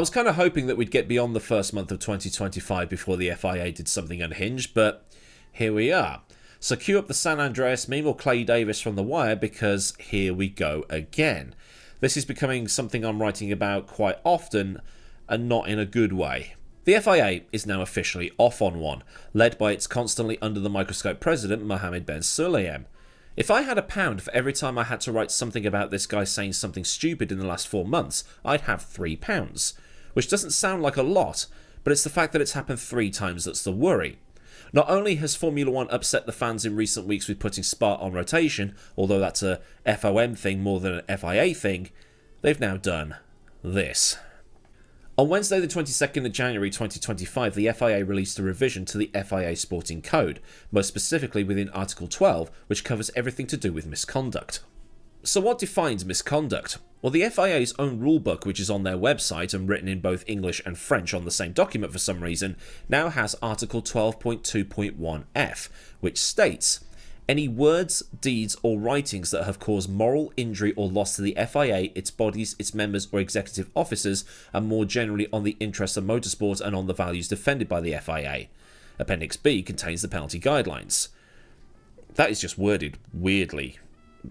was kind of hoping that we'd get beyond the first month of 2025 before the FIA did something unhinged, but here we are. So cue up the San Andreas meme or Clay Davis from The Wire, because here we go again. This is becoming something I'm writing about quite often, and not in a good way. The FIA is now officially off on one, led by its constantly under the microscope president Mohammed Ben Sulayem. If I had £1 for every time I had to write something about this guy saying something stupid in the last 4 months, I'd have £3, which doesn't sound like a lot, but it's the fact that it's happened 3 times that's the worry. Not only has Formula 1 upset the fans in recent weeks with putting Spa on rotation, although that's a FOM thing more than an FIA thing, they've now done this. On Wednesday the 22nd of January 2025, the FIA released a revision to the FIA Sporting Code, most specifically within Article 12, which covers everything to do with misconduct. So what defines misconduct? Well, the FIA's own rulebook, which is on their website and written in both English and French on the same document for some reason, now has Article 12.2.1f, which states, any words, deeds or writings that have caused moral injury or loss to the FIA, its bodies, its members or executive officers, and more generally on the interests of motorsport and on the values defended by the FIA. Appendix B contains the penalty guidelines. That is just worded weirdly,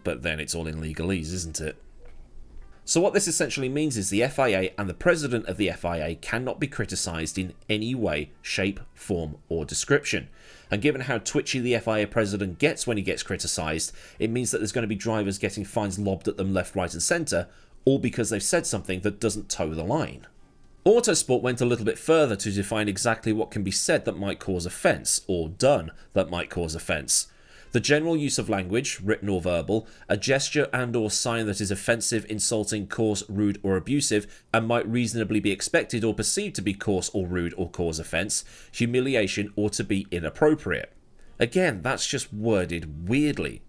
but then it's all in legalese, isn't it? So what this essentially means is the FIA and the president of the FIA cannot be criticised in any way, shape, form or description. And given how twitchy the FIA president gets when he gets criticised, it means that there's going to be drivers getting fines lobbed at them left, right and centre, all because they've said something that doesn't toe the line. Autosport went a little bit further to define exactly what can be said that might cause offence, or done that might cause offence. The general use of language, written or verbal, a gesture and or sign that is offensive, insulting, coarse, rude or abusive, and might reasonably be expected or perceived to be coarse or rude or cause offence, humiliation or to be inappropriate. Again, that's just worded weirdly.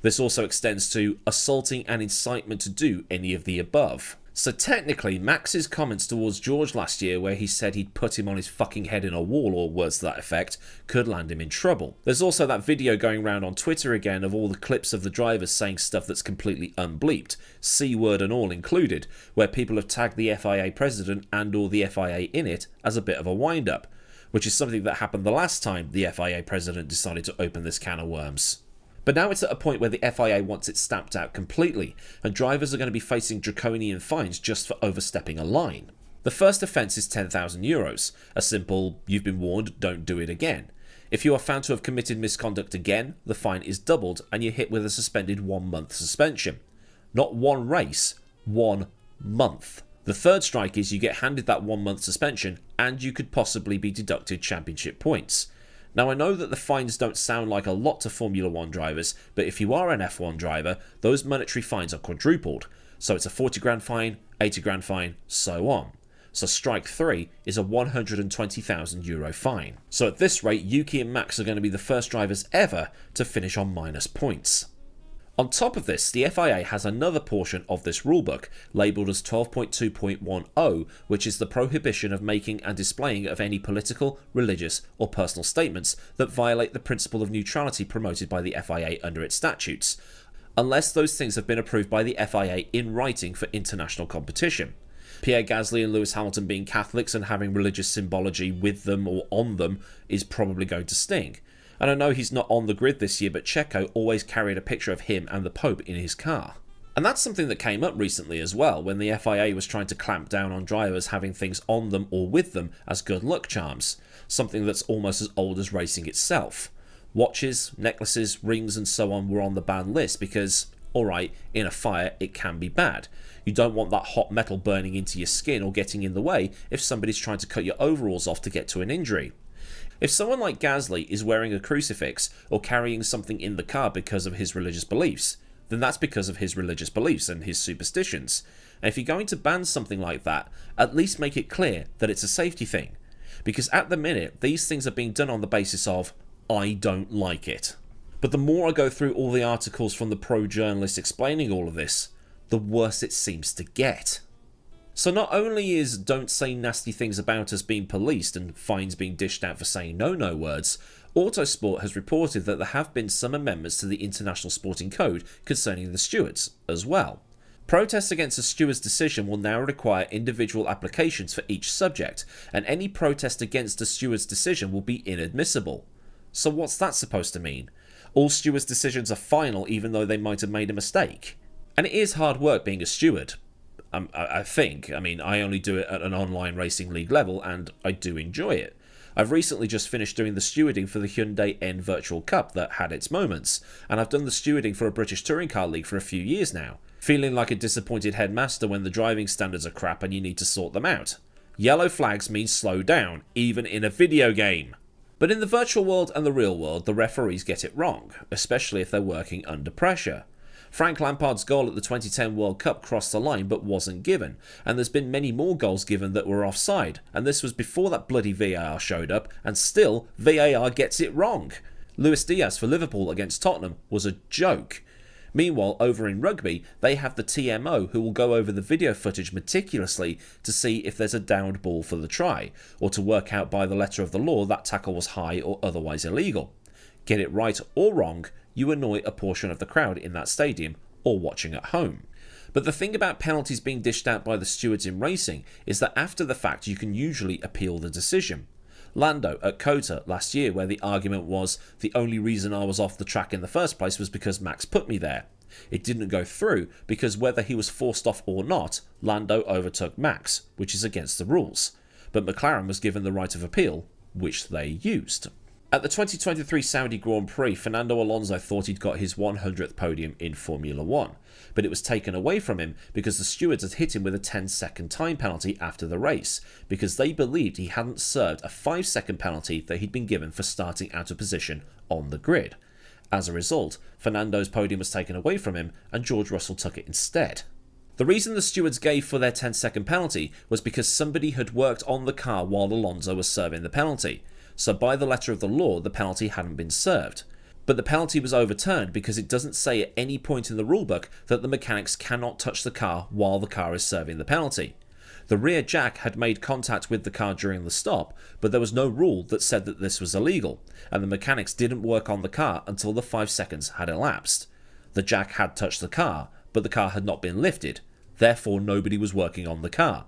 This also extends to assaulting and incitement to do any of the above. So technically, Max's comments towards George last year where he said he'd put him on his fucking head in a wall or words to that effect could land him in trouble. There's also that video going around on Twitter again of all the clips of the drivers saying stuff that's completely unbleeped, C-word and all included, where people have tagged the FIA president and or the FIA in it as a bit of a wind-up, which is something that happened the last time the FIA president decided to open this can of worms. But now it's at a point where the FIA wants it stamped out completely, and drivers are going to be facing draconian fines just for overstepping a line. The first offence is €10,000, a simple, you've been warned, don't do it again. If you are found to have committed misconduct again, the fine is doubled and you're hit with a suspended 1 month suspension. Not one race, 1 month. The third strike is you get handed that 1 month suspension and you could possibly be deducted championship points. Now I know that the fines don't sound like a lot to Formula 1 drivers, but if you are an F1 driver, those monetary fines are quadrupled. So it's a 40 grand fine, 80 grand fine, so on. So strike 3 is a €120,000 fine. So at this rate, Yuki and Max are going to be the first drivers ever to finish on minus points. On top of this, the FIA has another portion of this rulebook, labelled as 12.2.10, which is the prohibition of making and displaying of any political, religious or personal statements that violate the principle of neutrality promoted by the FIA under its statutes, unless those things have been approved by the FIA in writing for international competition. Pierre Gasly and Lewis Hamilton being Catholics and having religious symbology with them or on them is probably going to sting. And I know he's not on the grid this year, but Checo always carried a picture of him and the Pope in his car. And that's something that came up recently as well, when the FIA was trying to clamp down on drivers having things on them or with them as good luck charms, something that's almost as old as racing itself. Watches, necklaces, rings and so on were on the banned list because, alright, in a fire it can be bad. You don't want that hot metal burning into your skin or getting in the way if somebody's trying to cut your overalls off to get to an injury. If someone like Gasly is wearing a crucifix or carrying something in the car because of his religious beliefs, then that's because of his religious beliefs and his superstitions. And if you're going to ban something like that, at least make it clear that it's a safety thing. Because at the minute, these things are being done on the basis of, I don't like it. But the more I go through all the articles from the pro journalists explaining all of this, the worse it seems to get. So not only is don't say nasty things about us being policed and fines being dished out for saying no words, Autosport has reported that there have been some amendments to the International Sporting Code concerning the stewards as well. Protests against a steward's decision will now require individual applications for each subject, and any protest against a steward's decision will be inadmissible. So what's that supposed to mean? All stewards' decisions are final even though they might have made a mistake? And it is hard work being a steward. I think. I mean, I only do it at an online racing league level, and I do enjoy it. I've recently just finished doing the stewarding for the Hyundai N Virtual Cup that had its moments, and I've done the stewarding for a British Touring Car League for a few years now, feeling like a disappointed headmaster when the driving standards are crap and you need to sort them out. Yellow flags mean slow down, even in a video game. But in the virtual world and the real world, the referees get it wrong, especially if they're working under pressure. Frank Lampard's goal at the 2010 World Cup crossed the line but wasn't given, and there's been many more goals given that were offside, and this was before that bloody VAR showed up, and still VAR gets it wrong. Luis Diaz for Liverpool against Tottenham was a joke. Meanwhile, over in rugby, they have the TMO who will go over the video footage meticulously to see if there's a downed ball for the try, or to work out by the letter of the law that tackle was high or otherwise illegal. Get it right or wrong, you annoy a portion of the crowd in that stadium or watching at home. But the thing about penalties being dished out by the stewards in racing is that after the fact you can usually appeal the decision. Lando at COTA last year, where the argument was the only reason I was off the track in the first place was because Max put me there. It didn't go through because whether he was forced off or not, Lando overtook Max, which is against the rules. But McLaren was given the right of appeal, which they used. At the 2023 Saudi Grand Prix, Fernando Alonso thought he'd got his 100th podium in Formula 1, but it was taken away from him because the stewards had hit him with a 10-second time penalty after the race, because they believed he hadn't served a 5-second penalty that he'd been given for starting out of position on the grid. As a result, Fernando's podium was taken away from him and George Russell took it instead. The reason the stewards gave for their 10-second penalty was because somebody had worked on the car while Alonso was serving the penalty. So by the letter of the law, the penalty hadn't been served. But the penalty was overturned because it doesn't say at any point in the rulebook that the mechanics cannot touch the car while the car is serving the penalty. The rear jack had made contact with the car during the stop, but there was no rule that said that this was illegal, and the mechanics didn't work on the car until the 5 seconds had elapsed. The jack had touched the car, but the car had not been lifted, therefore nobody was working on the car.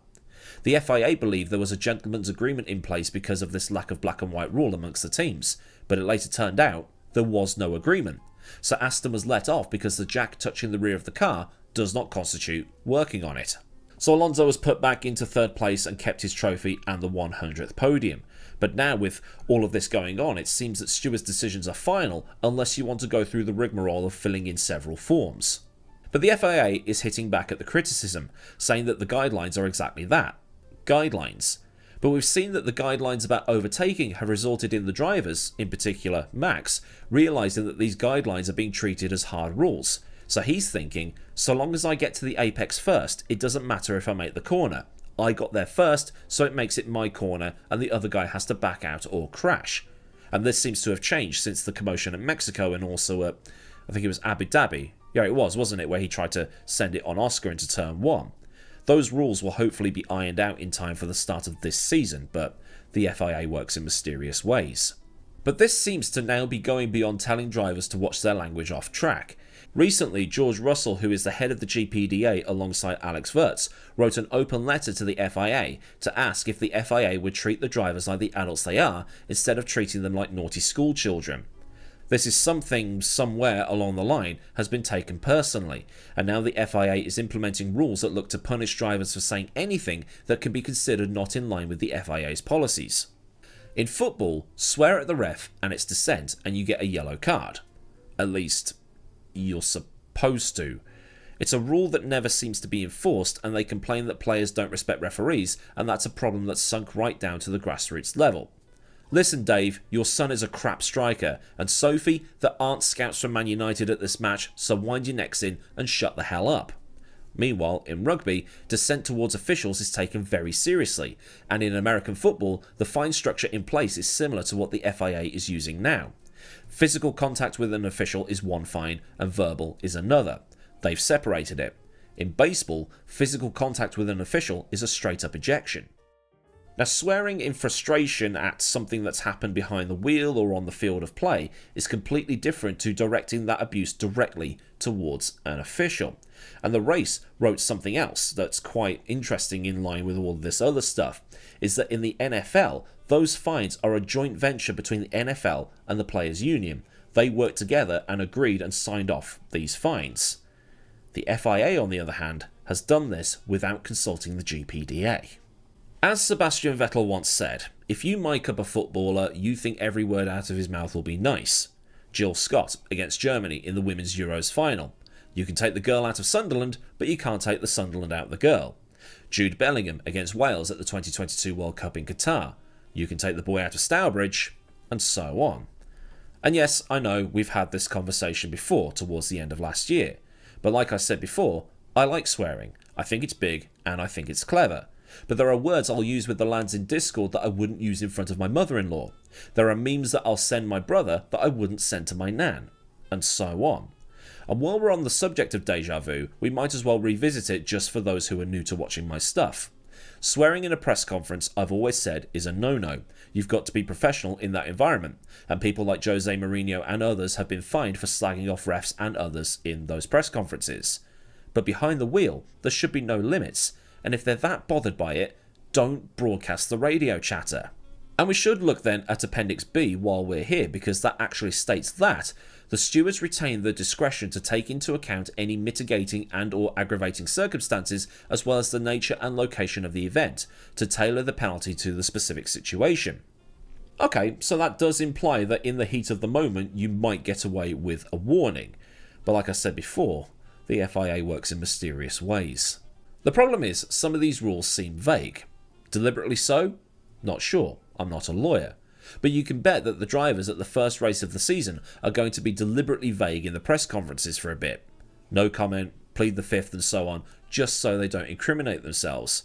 The FIA believed there was a gentleman's agreement in place because of this lack of black and white rule amongst the teams, but it later turned out there was no agreement. So Aston was let off because the jack touching the rear of the car does not constitute working on it. So Alonso was put back into third place and kept his trophy and the 100th podium. But now with all of this going on, it seems that stewards' decisions are final unless you want to go through the rigmarole of filling in several forms. But the FIA is hitting back at the criticism, saying that the guidelines are exactly that, guidelines. But we've seen that the guidelines about overtaking have resulted in the drivers, in particular Max, realising that these guidelines are being treated as hard rules. So he's thinking, so long as I get to the apex first, it doesn't matter if I make the corner. I got there first, so it makes it my corner and the other guy has to back out or crash. And this seems to have changed since the commotion at Mexico and also at, I think it was Abu Dhabi. Yeah, it was, wasn't it, where he tried to send it on Oscar into turn 1. Those rules will hopefully be ironed out in time for the start of this season, but the FIA works in mysterious ways. But this seems to now be going beyond telling drivers to watch their language off track. Recently, George Russell, who is the head of the GPDA alongside Alex Wurz, wrote an open letter to the FIA to ask if the FIA would treat the drivers like the adults they are instead of treating them like naughty school children. This is something somewhere along the line has been taken personally, and now the FIA is implementing rules that look to punish drivers for saying anything that can be considered not in line with the FIA's policies. In football, swear at the ref and it's dissent and you get a yellow card. At least, you're supposed to. It's a rule that never seems to be enforced, and they complain that players don't respect referees, and that's a problem that's sunk right down to the grassroots level. Listen, Dave, your son is a crap striker, and Sophie, there aren't scouts from Man United at this match, so wind your necks in and shut the hell up. Meanwhile, in rugby, dissent towards officials is taken very seriously, and in American football, the fine structure in place is similar to what the FIA is using now. Physical contact with an official is one fine, and verbal is another. They've separated it. In baseball, physical contact with an official is a straight-up ejection. Now, swearing in frustration at something that's happened behind the wheel or on the field of play is completely different to directing that abuse directly towards an official. And the race wrote something else that's quite interesting in line with all of this other stuff, is that in the NFL, those fines are a joint venture between the NFL and the Players' Union. They worked together and agreed and signed off these fines. The FIA, on the other hand, has done this without consulting the GPDA. As Sebastian Vettel once said, if you mic up a footballer, you think every word out of his mouth will be nice. Jill Scott against Germany in the Women's Euros final. You can take the girl out of Sunderland, but you can't take the Sunderland out of the girl. Jude Bellingham against Wales at the 2022 World Cup in Qatar. You can take the boy out of Stourbridge, and so on. And yes, I know we've had this conversation before towards the end of last year, but like I said before, I like swearing. I think it's big and I think it's clever. But there are words I'll use with the lads in Discord that I wouldn't use in front of my mother-in-law. There are memes that I'll send my brother that I wouldn't send to my nan, and so on. And while we're on the subject of deja vu, we might as well revisit it just for those who are new to watching my stuff. Swearing in a press conference, I've always said, is a no-no. You've got to be professional in that environment, and people like Jose Mourinho and others have been fined for slagging off refs and others in those press conferences. But behind the wheel, there should be no limits, and if they're that bothered by it, don't broadcast the radio chatter. And we should look then at Appendix B while we're here, because that actually states that the stewards retain the discretion to take into account any mitigating and or aggravating circumstances, as well as the nature and location of the event, to tailor the penalty to the specific situation. Okay, so that does imply that in the heat of the moment you might get away with a warning, but like I said before, the FIA works in mysterious ways. The problem is, some of these rules seem vague. Deliberately so? Not sure, I'm not a lawyer. But you can bet that the drivers at the first race of the season are going to be deliberately vague in the press conferences for a bit. No comment, plead the fifth and so on, just so they don't incriminate themselves.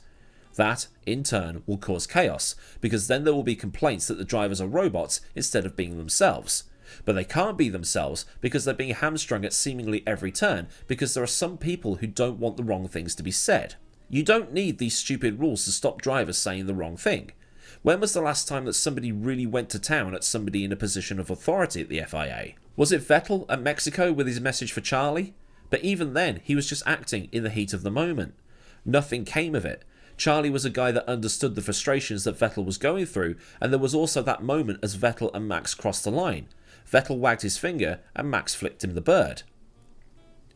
That, in turn, will cause chaos, because then there will be complaints that the drivers are robots instead of being themselves. But they can't be themselves because they're being hamstrung at seemingly every turn, because there are some people who don't want the wrong things to be said. You don't need these stupid rules to stop drivers saying the wrong thing. When was the last time that somebody really went to town at somebody in a position of authority at the FIA? Was it Vettel at Mexico with his message for Charlie? But even then, he was just acting in the heat of the moment. Nothing came of it. Charlie was a guy that understood the frustrations that Vettel was going through, and there was also that moment as Vettel and Max crossed the line. Vettel wagged his finger and Max flicked him the bird.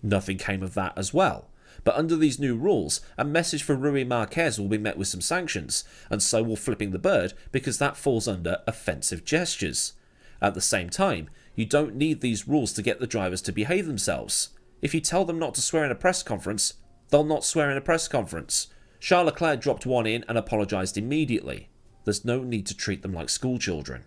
Nothing came of that as well. But under these new rules, a message for Rui Marquez will be met with some sanctions, and so will flipping the bird, because that falls under offensive gestures. At the same time, you don't need these rules to get the drivers to behave themselves. If you tell them not to swear in a press conference, they'll not swear in a press conference. Charles Leclerc dropped one in and apologised immediately. There's no need to treat them like schoolchildren.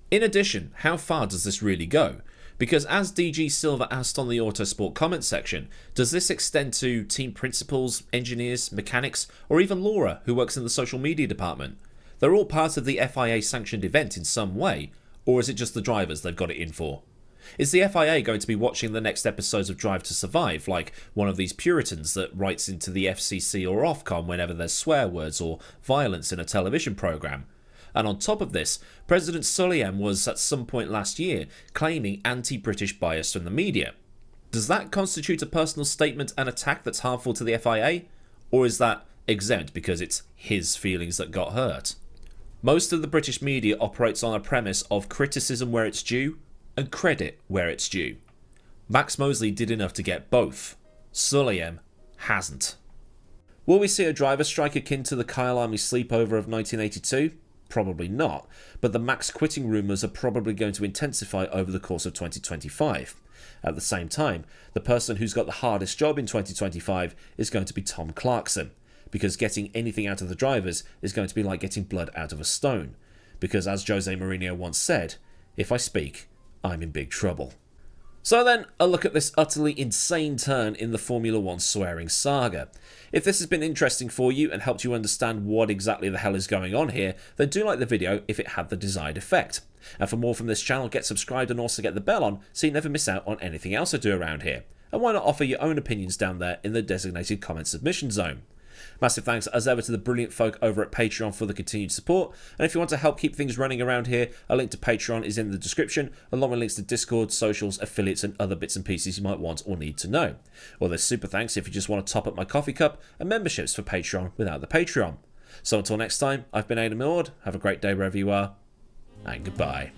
In addition, how far does this really go? Because as DG Silver asked on the Autosport comment section, does this extend to team principals, engineers, mechanics, or even Laura, who works in the social media department? They're all part of the FIA sanctioned event in some way, or is it just the drivers they've got it in for? Is the FIA going to be watching the next episodes of Drive to Survive, like one of these Puritans that writes into the FCC or Ofcom whenever there's swear words or violence in a television programme? And on top of this, President Sullivan was at some point last year claiming anti-British bias from the media. Does that constitute a personal statement and attack that's harmful to the FIA? Or is that exempt because it's his feelings that got hurt? Most of the British media operates on a premise of criticism where it's due and credit where it's due. Max Mosley did enough to get both. Sullivan hasn't. Will we see a driver strike akin to the Kyle Army sleepover of 1982? Probably not, but the Max quitting rumours are probably going to intensify over the course of 2025. At the same time, the person who's got the hardest job in 2025 is going to be Tom Clarkson, because getting anything out of the drivers is going to be like getting blood out of a stone. Because as Jose Mourinho once said, if I speak, I'm in big trouble. So then, a look at this utterly insane turn in the Formula 1 swearing saga. If this has been interesting for you and helped you understand what exactly the hell is going on here, then do like the video if it had the desired effect. And for more from this channel, get subscribed and also get the bell on so you never miss out on anything else I do around here. And why not offer your own opinions down there in the designated comment submission zone. Massive thanks as ever to the brilliant folk over at Patreon for the continued support, and if you want to help keep things running around here, a link to Patreon is in the description, along with links to Discord, socials, affiliates and other bits and pieces you might want or need to know. Well, there's super thanks if you just want to top up my coffee cup, and memberships for Patreon without the Patreon. So until next time, I've been Millward, have a great day wherever you are, and goodbye.